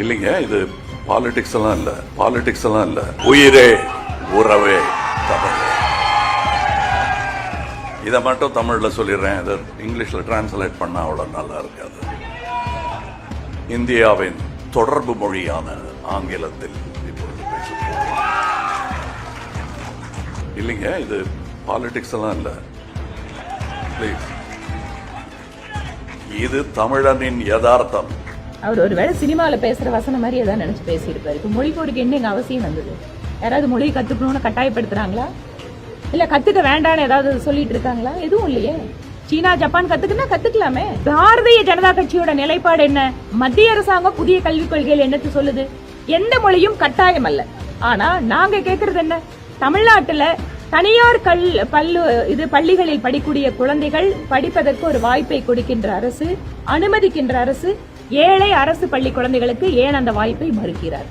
இல்லைங்க, இது பாலிடிக்ஸ் எல்லாம் இல்ல, உயிரே உறவே தமிழ். இதை மட்டும் தமிழ்ல சொல்லிடுறேன், இதை இங்கிலீஷ்ல டிரான்ஸ்லேட் பண்ணா அவ்வளவு நல்லா இருக்காது. இந்தியாவின் தொடர்பு மொழியான ஆங்கிலத்தில் இப்பொழுது பேசுகிறோம். இல்லைங்க, இது பாலிடிக்ஸ் எல்லாம் இல்ல, பிளீஸ். இது தமிழனின் யதார்த்தம். அவர் ஒருவேளை சினிமாவில பேசுற வசனம் மாதிரி ஏதாவது நினைச்சு பேசியிருப்பாரு. இப்ப மொழி போருக்கு என்ன அவசியம் வந்தது? யாராவது மொழியை கத்துக்கணும்னு கட்டாயப்படுத்துறாங்களா? இல்ல கத்துக்க வேண்டான்னு ஏதாவது சொல்லிட்டு இருக்காங்களா? எதுவும் இல்லையே. சீனா ஜப்பான் கத்துக்கலாமே. பாரதிய ஜனதா கட்சியோட நிலைப்பாடு என்ன? மத்திய அரசாங்கம் புதிய கல்விக் கொள்கையில் என்னத்து சொல்லுது? எந்த மொழியும் கட்டாயம் அல்ல. ஆனா நாங்க கேக்குறது என்ன? தமிழ்நாட்டுல தனியார் பள்ளிகளில் படிக்கூடிய குழந்தைகள் படிப்பதற்கு ஒரு வாய்ப்பை கொடுக்கின்ற அரசு, அனுமதிக்கின்ற அரசு, ஏழை அரசு பள்ளி குழந்தைகளுக்கு ஏன் அந்த வாய்ப்பை மறுக்கிறார்கள்?